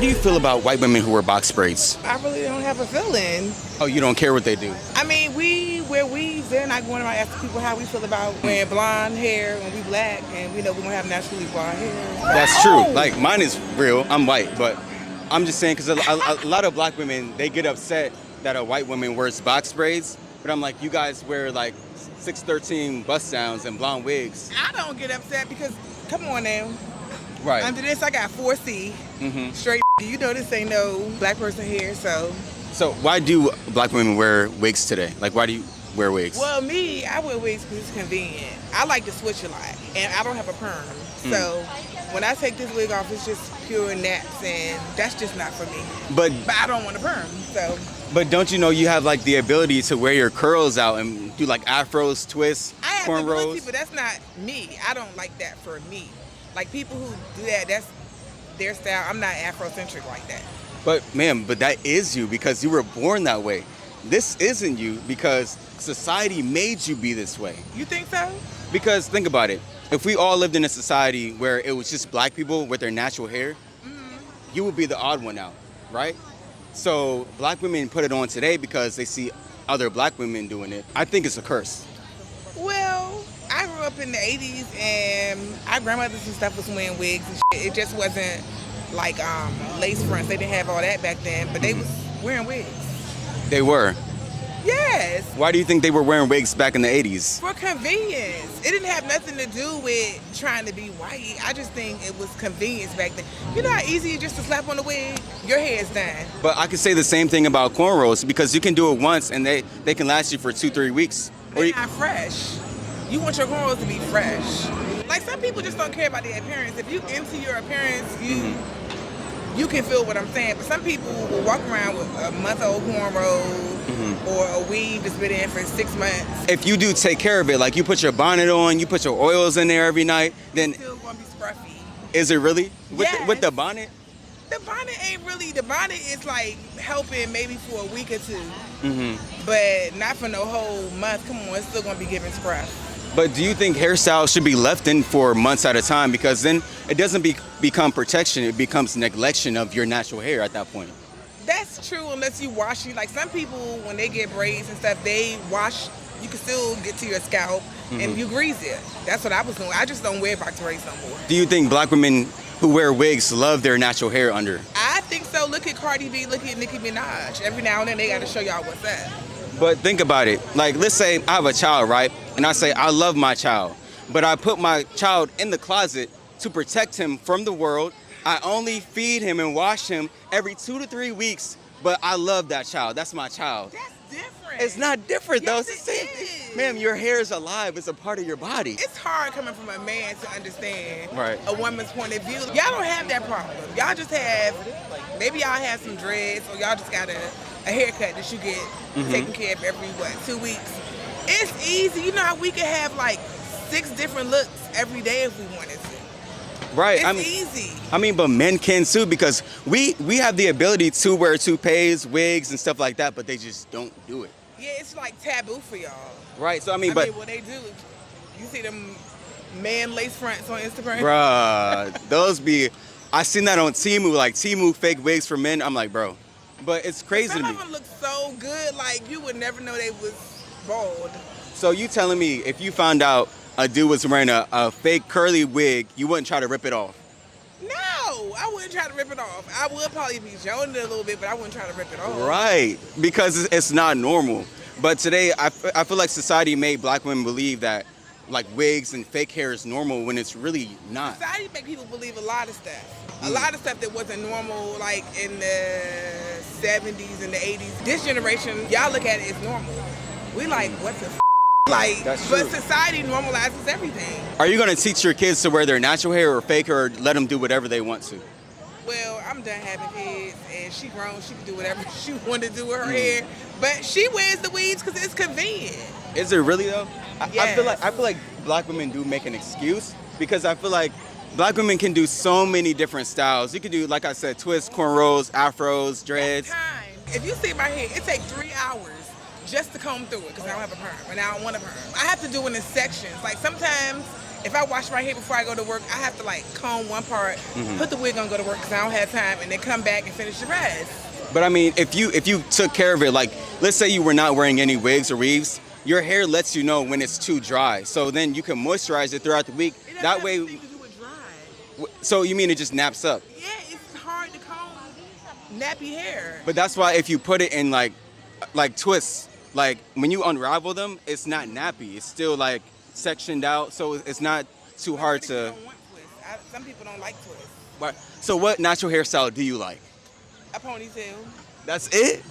do you feel about white women who wear box braids? I really don't have a feeling. Oh, you don't care what they do? I mean, we wear weaves. They're not going around asking people how we feel about wearing blonde hair when we black, and we know we're gonna have naturally blonde hair. That's true. Like, mine is real. I'm white, but I'm just saying because a lot of black women, they get upset that a white woman wears box braids, but I'm like, you guys wear like 613 bust downs and blonde wigs. I don't get upset because, come on now. Right. Under this, I got 4C. Straight. You know this ain't no black person here, so. So why do black women wear wigs today? Like, why do you wear wigs? Well, me, I wear wigs because it's convenient. I like to switch a lot, and I don't have a perm. So when I take this wig off, it's just pure naps, and that's just not for me. But I don't want a perm, so. But don't you know you have like the ability to wear your curls out and do like afros, twists, I have cornrows? the ability, but that's not me. I don't like that for me. Like people who do that, that's their style. I'm not Afrocentric like that. But ma'am, but that is you because you were born that way. This isn't you because society made you be this way. You think so? Because think about it. If we all lived in a society where it was just black people with their natural hair, you would be the odd one out, right? So black women put it on today because they see other black women doing it. I think it's a curse. Well, I grew up in the 80s and our grandmothers and stuff was wearing wigs and shit. It just wasn't like lace fronts. They didn't have all that back then, but they was wearing wigs. They were? Yes. Why do you think they were wearing wigs back in the 80s? For convenience. It didn't have nothing to do with trying to be white. I just think it was convenience back then. You know how easy it is just to slap on the wig? Your hair's done. But I could say the same thing about cornrows because you can do it once and they can last you for 2-3 weeks. They're not fresh. You want your cornrows to be fresh. Like some people just don't care about their appearance. If you into your appearance, you can feel what I'm saying. But some people will walk around with a month-old cornrows or a weave that's been in for 6 months. If you do take care of it, like you put your bonnet on, you put your oils in there every night, then It's still gonna be scruffy. is it really? Yes. With the bonnet? The bonnet ain't really, the bonnet is like helping maybe for a week or two, but not for no whole month. Come on, it's still gonna be giving scruff. But do you think hairstyles should be left in for months at a time? Because then it doesn't become protection, it becomes neglection of your natural hair at that point. That's true unless you wash it. Like some people, when they get braids and stuff, they wash, you can still get to your scalp and you grease it. That's what I was doing. I just don't wear box braids no more. Do you think black women who wear wigs love their natural hair under? I think so. Look at Cardi B, look at Nicki Minaj. Every now and then they gotta show y'all what's up. But think about it. Like, let's say I have a child, right? And I say, I love my child. But I put my child in the closet to protect him from the world. I only feed him and wash him every 2 to 3 weeks. But I love that child. That's my child. That's different. It's not different, though. Yes, It's the same it thing. is. Ma'am, your hair is alive. It's a part of your body. It's hard coming from a man to understand Right. a woman's point of view. Y'all don't have that problem. Y'all just have, maybe y'all have some dreads, or y'all just got a haircut that you get taken care of every, 2 weeks. It's easy. You know how we could have like 6 different looks every day if we wanted to. Right. It's easy. I mean, but men can too because we have the ability to wear toupees, wigs, and stuff like that, but they just don't do it. Yeah, it's like taboo for y'all. Right. So, What they do, you see them man lace fronts on Instagram? bruh, I seen that on Temu, like Temu fake wigs for men. I'm like, bro. But it's crazy to Some me. of them look so good, like you would never know they was bald. So you telling me if you found out a dude was wearing a fake curly wig, you wouldn't try to rip it off? No, I wouldn't try to rip it off. I would probably be joning it a little bit, but I wouldn't try to rip it off. Right, because it's not normal. But today, I feel like society made black women believe that like wigs and fake hair is normal when it's really not. Society make people believe a lot of stuff. A lot of stuff that wasn't normal like in the 70s and the 80s. This generation, y'all look at it as normal. We like, what the f***? Like, That's but true. society normalizes everything. Are you gonna teach your kids to wear their natural hair or fake hair or let them do whatever they want to? Well, I'm done having kids, and she grown. She can do whatever she want to do with her hair. But she wears the weaves because it's convenient. Is it really though? I Yes. feel like black women do make an excuse because I feel like black women can do so many different styles. You can do, like I said, twists, cornrows, afros, dreads. Time. If you see my hair, it takes 3 hours just to comb through it because I don't have a perm and I don't want a perm. I have to do it in sections. Like sometimes if I wash my hair before I go to work, I have to like comb one part, put the wig on, go to work because I don't have time, and then come back and finish the rest. But I mean, if you took care of it, like let's say you were not wearing any wigs or weaves, your hair lets you know when it's too dry. So then you can moisturize it throughout the week. It doesn't That have way. anything to do with dry. So you mean it just naps up? Yeah, it's hard to comb nappy hair. But that's why if you put it in like twists, like when you unravel them, it's not nappy. It's still like sectioned out, so it's not too hard to. Don't want twists. Some people don't like twists. Right. So what natural hairstyle do you like? A ponytail. That's it?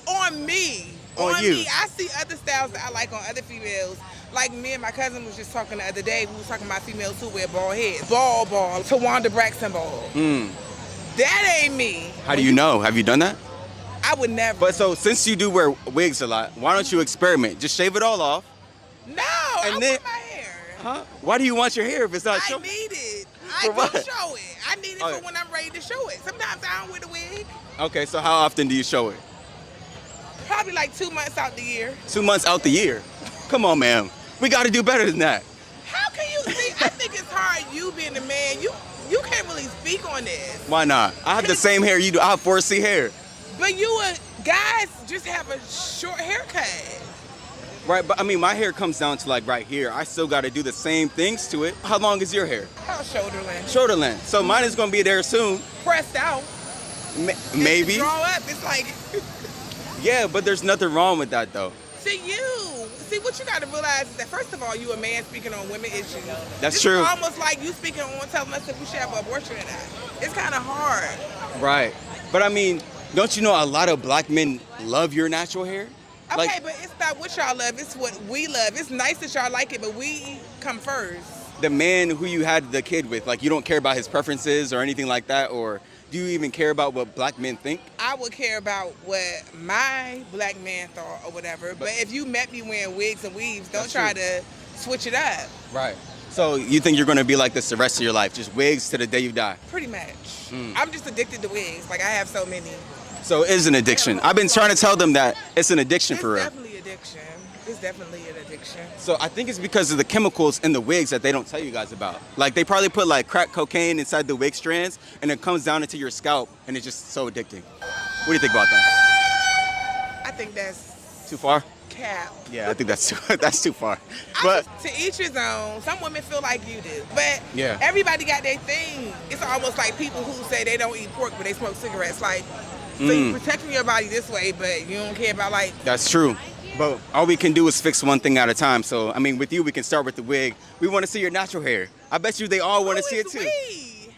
On me. On you. Me. I see other styles that I like on other females. Like me and my cousin was just talking the other day. We was talking about females who wear bald heads. Ball. Tawanda Braxton ball. That ain't me. How do you know? Have you done that? I would never. But so since you do wear wigs a lot, why don't you experiment? Just shave it all off. No, I then- want my hair. Huh? Why do you want your hair if it's not I showing? need it. For I what? do show it. I need it Okay. for when I'm ready to show it. Sometimes I don't wear the wig. Okay, so how often do you show it? Probably like 2 months out the year. 2 months out the year. Come on, ma'am. We got to do better than that. How can you see? I think it's hard you being a man. You can't really speak on this. Why not? I have the same hair you do. I have 4C hair. But guys just have a short haircut. Right, but I mean, my hair comes down to like right here. I still got to do the same things to it. How long is your hair? How shoulder length? Shoulder length. So mine is going to be there soon. Pressed out. Maybe. To draw up. It's like, Yeah, but there's nothing wrong with that though. See, what you got to realize is that first of all, you a man speaking on women issues. That's true. It's almost like you speaking on telling us if we should have an abortion or not. It's kind of hard. Right. But I mean, don't you know a lot of black men love your natural hair? Okay, Like, but it's not what y'all love. It's what we love. It's nice that y'all like it, but we come first. the man who you had the kid with, like you don't care about his preferences or anything like that, or do you even care about what black men think? I would care about what my black man thought or whatever. But if you met me wearing wigs and weaves, don't That's try true. to switch it up. Right. So you think you're going to be like this the rest of your life, just wigs to the day you die? Pretty much. I'm just addicted to wigs. Like I have so many. So it is an addiction. I've been trying to tell them that it's an addiction It's for real. definitely addiction. It's definitely an addiction. So I think it's because of the chemicals in the wigs that they don't tell you guys about. Like they probably put like crack cocaine inside the wig strands and it comes down into your scalp and it's just so addicting. What do you think about that? I think that's Too far? cap. Yeah, I think that's too far. But To each his own. Some women feel like you do. But Yeah. everybody got their thing. It's almost like people who say they don't eat pork but they smoke cigarettes. Like, so you're protecting your body this way, but you don't care about like, that's true. But all we can do is fix one thing at a time. So, I mean, with you, we can start with the wig. We want to see your natural hair. I bet you they all want to who see it is too.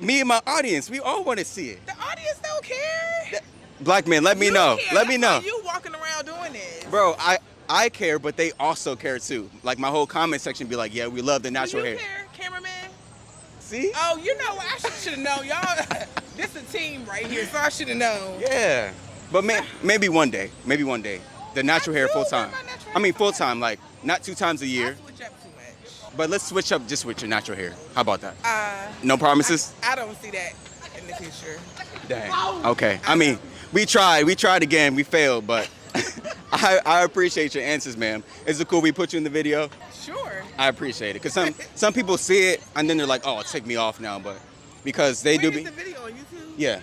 we? Me and my audience, we all want to see it. The audience don't care. Black men, let me You know. care. Let me That's know. why you walking around doing this. Bro, I care, but they also care too. Like my whole comment section be like, yeah, we love the natural Do you hair. care, cameraman? See? Oh, you know what? I should have known. Y'all, this a team right here, so I should have known. Yeah. But maybe one day. Maybe one day. The natural hair do full love time. my natural I mean, hair. full time, like not 2 times a I year. switch up too much. But let's switch up just with your natural hair. How about that? Uh, No promises? I don't see that in the future. Dang. Okay. I mean, we tried again, we failed, but I appreciate your answers, ma'am. Is it cool we put you in the video? Sure. I appreciate it. Cause some people see it and then they're like, oh, take me off now, but because they Where do is be the video on YouTube? yeah.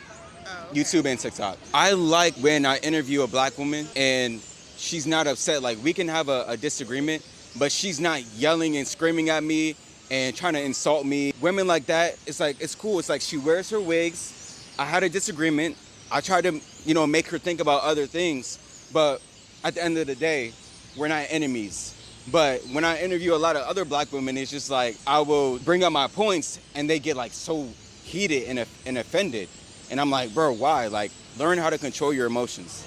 Oh, okay. YouTube and TikTok. I like when I interview a black woman and she's not upset. Like we can have a disagreement, but she's not yelling and screaming at me and trying to insult me. Women like that, it's like, it's cool. It's like she wears her wigs. I had a disagreement. I tried to, make her think about other things. But at the end of the day, we're not enemies. But when I interview a lot of other black women, it's just like I will bring up my points and they get like so heated and offended. And I'm like, bro, why? Like, learn how to control your emotions.